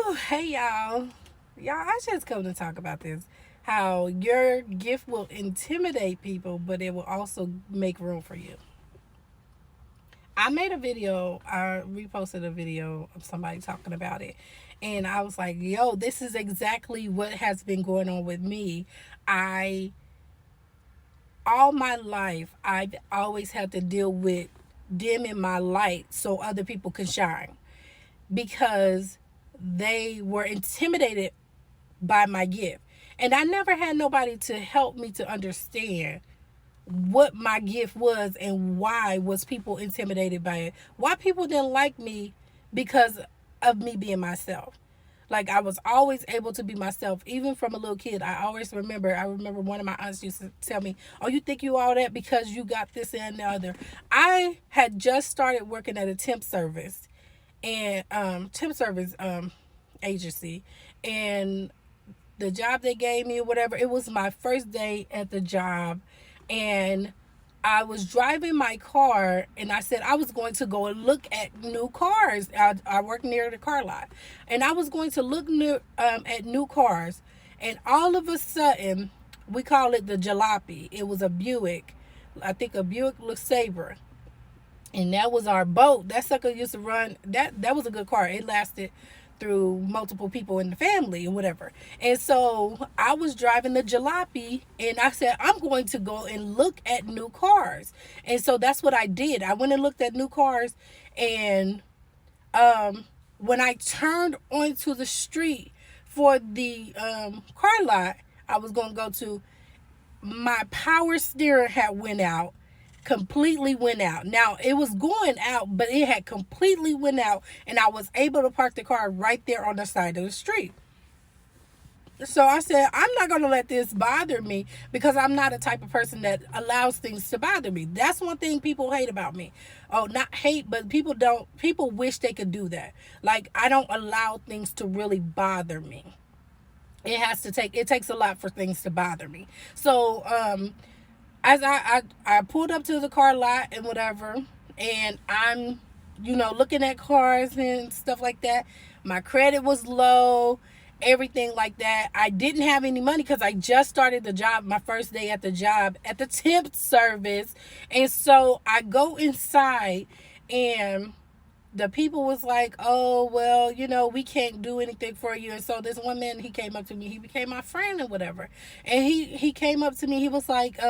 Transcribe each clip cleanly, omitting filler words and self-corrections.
Whew, hey y'all. I just come to talk about this. How your gift will intimidate people, but it will also make room for you. I made a video, I reposted a video of somebody talking about it. And I was like, yo, this is exactly what has been going on with me. I, all my life, I've always had to deal with dimming my light so other people can shine because they were intimidated by my gift. And I never had nobody to help me to understand what my gift was and why was people intimidated by it. Why people didn't like me because of me being myself. Like I was always able to be myself, even from a little kid. I remember one of my aunts used to tell me, "Oh, you think you all that because you got this and the other." I had just started working at a and temp service agency, and the job they gave me or whatever, it was my first day at the job. And I was driving my car and I said I was going to go and look at new cars. I work near the car lot. And I was going to look at new cars. And all of a sudden, we call it the jalopy. It was a Buick. I think a Buick LeSabre. And that was our boat. That sucker used to run. That was a good car. It lasted through multiple people in the family and whatever. And so I was driving the jalopy and I said, I'm going to go and look at new cars. And so that's what I did. I went and looked at new cars. And when I turned onto the street for the car lot I was going to go to, my power steering had went out, completely went out. Now it was going out, but it had completely went out, and I was able to park the car right there on the side of the street. So I said, I'm not going to let this bother me because I'm not a type of person that allows things to bother me. That's one thing people hate about me. Oh, not hate, but people wish they could do that. Like, I don't allow things to really bother me. It takes a lot for things to bother me. So, as I pulled up to the car lot and whatever, and I'm, looking at cars and stuff like that. My credit was low, everything like that. I didn't have any money because I just started the job, my first day at the job at the temp service. And so I go inside and the people was like, oh, well, we can't do anything for you. And so this one man, he came up to me, he became my friend and whatever. And he came up to me, he was like,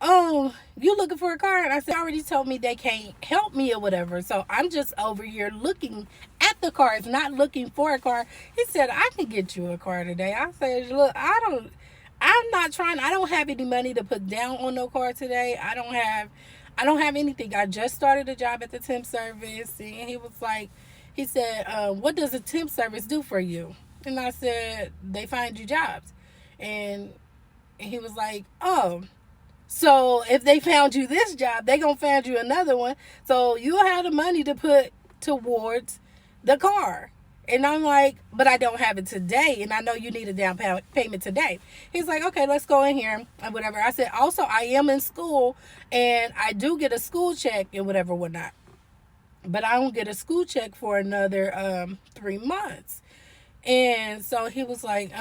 oh, you looking for a car? And I said, already told me they can't help me or whatever. So I'm just over here looking at the cars, not looking for a car. He said, I can get you a car today. I said, look, I don't have any money to put down on no car today. I don't have anything. I just started a job at the temp service. And he said, what does a temp service do for you? And I said, they find you jobs. And he was like, oh, so if they found you this job, they gonna find you another one. So you'll have the money to put towards the car. And I'm like, but I don't have it today, and I know you need a down payment today. He's like, okay, let's go in here and whatever. I said, also, I am in school, and I do get a school check and whatever, whatnot. But I don't get a school check for another 3 months. And so he was like,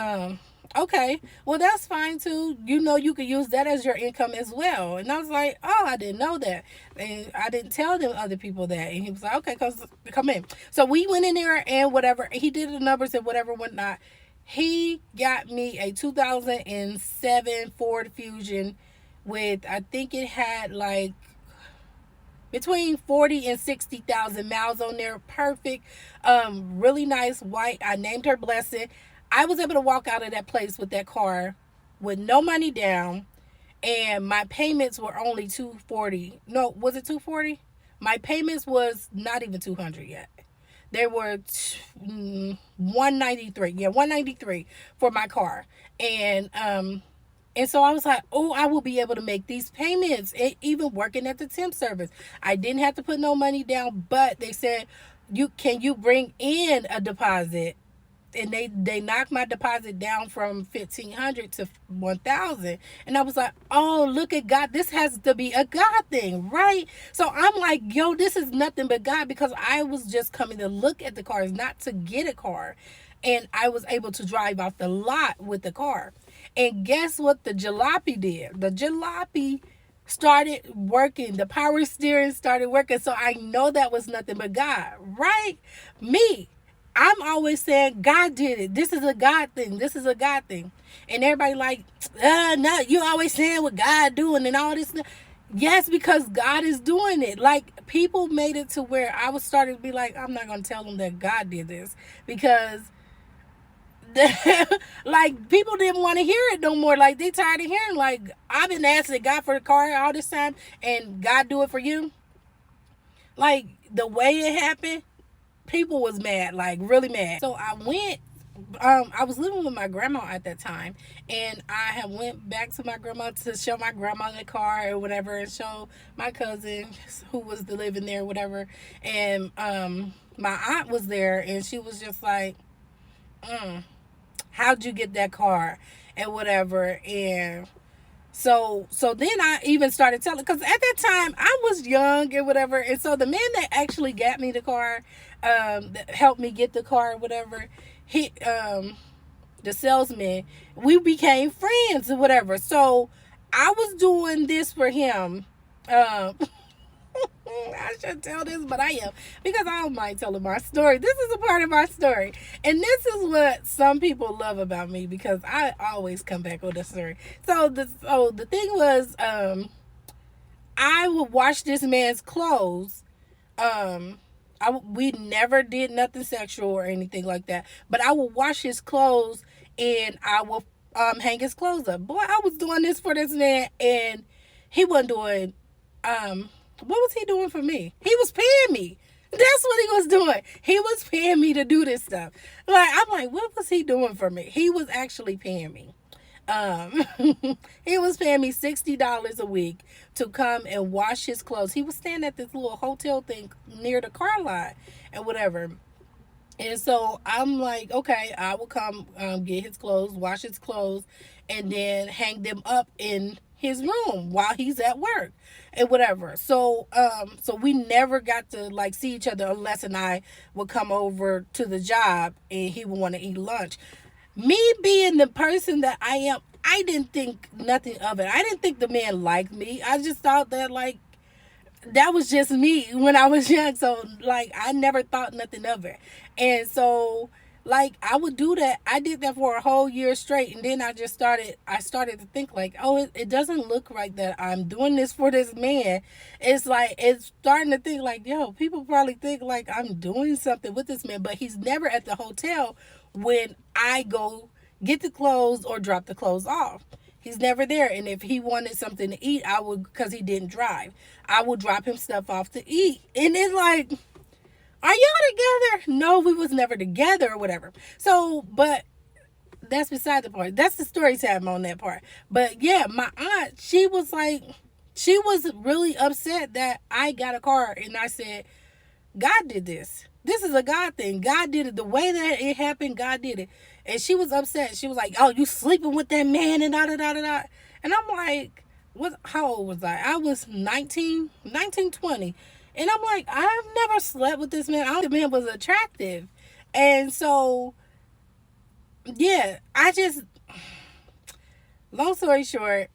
okay, well, that's fine too. You could use that as your income as well. And I was like, oh, I didn't know that. And I didn't tell them other people that. And he was like, okay, come in. So we went in there and whatever. He did the numbers and whatever, whatnot. He got me a 2007 Ford Fusion with, I think it had like between 40 and 60,000 miles on there. Perfect. Really nice white. I named her Blessing. I was able to walk out of that place with that car with no money down, and my payments were only $240. No, was it $240? My payments was not even $200 yet. They were $193. Yeah, $193 for my car. And so I was like, oh, I will be able to make these payments, even working at the temp service. I didn't have to put no money down, but they said, can you bring in a deposit? and they knocked my deposit down from 1,500 to 1,000, and I was like, oh, look at God, this has to be a God thing, right? So I'm like, yo, this is nothing but God, because I was just coming to look at the cars, not to get a car, and I was able to drive off the lot with the car. And guess what the jalopy did? The jalopy started working. The power steering started working. So I know that was nothing but God, right? Me, I'm always saying God did it. This is a God thing. This is a God thing. And everybody like, no, you always saying what God doing and all this. Yes, because God is doing it. Like, people made it to where I was starting to be like, I'm not going to tell them that God did this, because like, people didn't want to hear it no more. Like, they tired of hearing, like, I've been asking God for the car all this time and God do it for you. Like, the way it happened, people was mad, like really mad. So I went, I was living with my grandma at that time, and I had went back to my grandma to show my grandma the car or whatever, and show my cousin who was living there, whatever. And my aunt was there, and she was just like, how'd you get that car and whatever. And so then I even started telling, because at that time I was young and whatever. And so the man that actually got me the car, that helped me get the car or whatever, he, the salesman, we became friends or whatever. So I was doing this for him. I should tell this, but I am, because I don't mind telling my story. This is a part of my story, and this is what some people love about me, because I always come back on the story. So the thing was, I would wash this man's clothes. We never did nothing sexual or anything like that, but I would wash his clothes, and I would hang his clothes up. Boy, I was doing this for this man, and he wasn't doing what was he doing for me? He was paying me. That's what he was doing. He was paying me to do this stuff. Like, I'm like, what was he doing for me? He was actually paying me. He was paying me $60 a week to come and wash his clothes. He was staying at this little hotel thing near the car lot and whatever. And so I'm like, okay, I will come get his clothes, wash his clothes, and then hang them up in his room while he's at work and whatever. So we never got to like see each other unless and I would come over to the job and he would want to eat lunch. Me being the person that I am, I didn't think nothing of it. I didn't think the man liked me. I just thought that, like, that was just me when I was young. So, like, I never thought nothing of it. And so, like, I would do that. I did that for a whole year straight. And then I started to think, like, oh, it doesn't look right that I'm doing this for this man. It's like, it's starting to think like, yo, people probably think like I'm doing something with this man. But he's never at the hotel when I go get the clothes or drop the clothes off. He's never there. And if he wanted something to eat, I would, because he didn't drive, I would drop him stuff off to eat. And it's like, are y'all together? No, we was never together or whatever. So, but that's beside the point. That's the story time on that part. But yeah, my aunt, she was really upset that I got a car. And I said, God did this. This is a God thing. God did it. The way that it happened, God did it. And she was upset. She was like, oh, you sleeping with that man and da-da-da-da-da. And I'm like, how old was I? I was 19, 20. And I'm like, I've never slept with this man. The man was attractive. And so, yeah, long story short,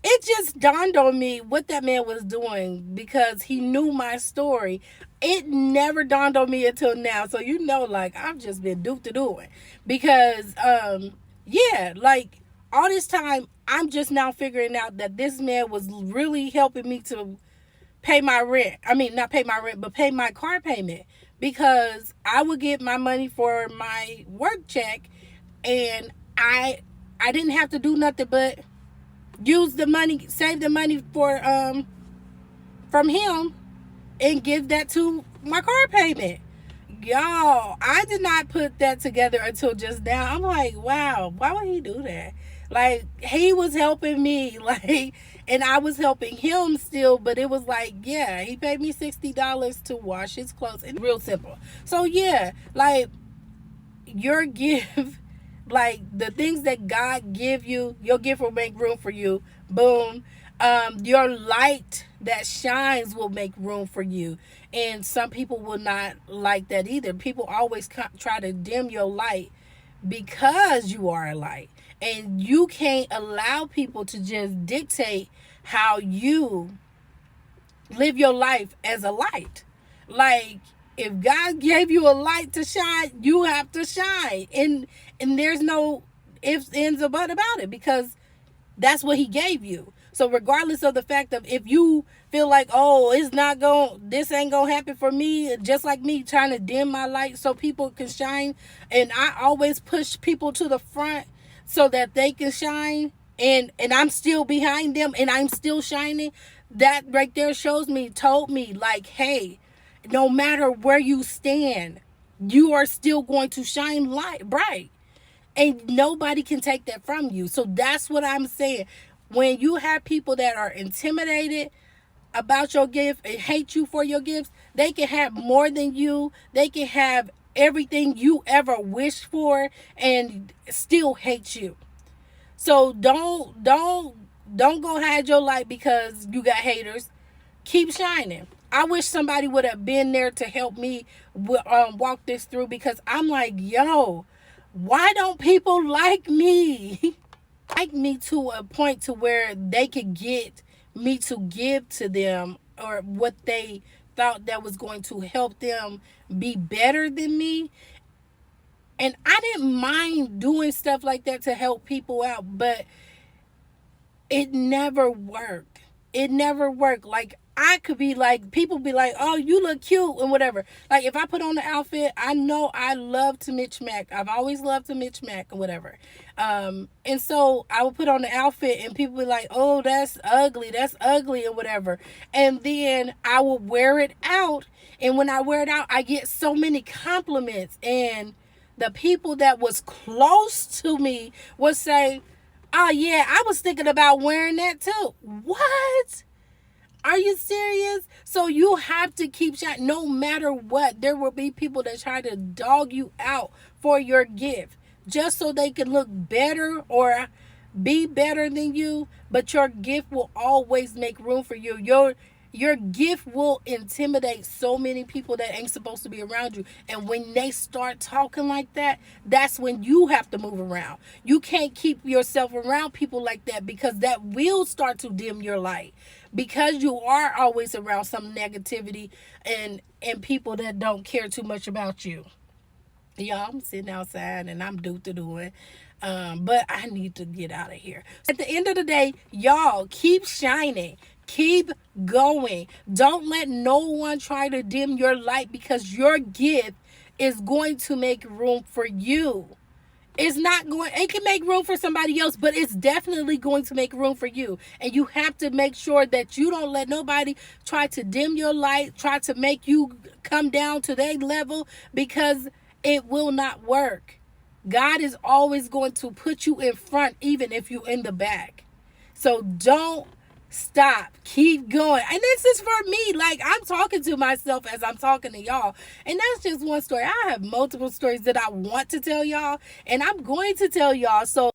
it just dawned on me what that man was doing because he knew my story. It never dawned on me until now. So, like, I've just been duped to do it. Because, yeah, like, all this time, I'm just now figuring out that this man was really helping me to pay my rent. I mean, not pay my rent, but pay my car payment. Because I would get my money for my work check, and I didn't have to do nothing but use the money, save the money for from him, and give that to my car payment. Y'all, I did not put that together until just now. I'm like, wow, why would he do that? Like, he was helping me, like, and I was helping him still, but it was like, yeah, he paid me $60 to wash his clothes. It's real simple. So yeah, like, your gift, like the things that God give you, your gift will make room for you. Boom. Your light that shines will make room for you. And some people will not like that either. People always try to dim your light because you are a light. And you can't allow people to just dictate how you live your life as a light. Like, if God gave you a light to shine, you have to shine. And there's no ifs, ands, or but about it, because that's what he gave you. So regardless of the fact of if you feel like, oh, this ain't gonna happen for me, just like me trying to dim my light so people can shine, and I always push people to the front so that they can shine, and I'm still behind them and I'm still shining. That right there told me like, hey, no matter where you stand, you are still going to shine bright. And nobody can take that from you. So that's what I'm saying. When you have people that are intimidated about your gift and hate you for your gifts, they can have more than you. They can have everything you ever wished for and still hate you. So don't go hide your light because you got haters. Keep shining. I wish somebody would have been there to help me walk this through, because I'm like, yo, why don't people like me? Like me to a point to where they could get me to give to them, or what they thought that was going to help them be better than me. And I didn't mind doing stuff like that to help people out, but it never worked. It never worked. Like, I could be like, people be like, oh, you look cute and whatever. Like, if I put on the outfit, I know I love to mismatch. I've always loved to mismatch or whatever. And so I would put on the outfit and people be like, oh, that's ugly and whatever. And then I would wear it out. And when I wear it out, I get so many compliments. And the people that was close to me would say, oh, yeah, I was thinking about wearing that too. What? Are you serious? So you have to keep shining no matter what. There will be people that try to dog you out for your gift just so they can look better or be better than you. But your gift will always make room for you. Your gift will intimidate so many people that ain't supposed to be around you. And when they start talking like that, that's when you have to move around. You can't keep yourself around people like that, because that will start to dim your light. Because you are always around some negativity and people that don't care too much about you. Y'all, I'm sitting outside and I'm doing. But I need to get out of here. At the end of the day, y'all, keep shining. Keep going. Don't let no one try to dim your light, because your gift is going to make room for you. It can make room for somebody else, but it's definitely going to make room for you. And you have to make sure that you don't let nobody try to dim your light, try to make you come down to their level, because it will not work. God is always going to put you in front, even if you're in the back. So don't stop. Keep going. And this is for me. Like, I'm talking to myself as I'm talking to y'all. And that's just one story. I have multiple stories that I want to tell y'all, and I'm going to tell y'all. So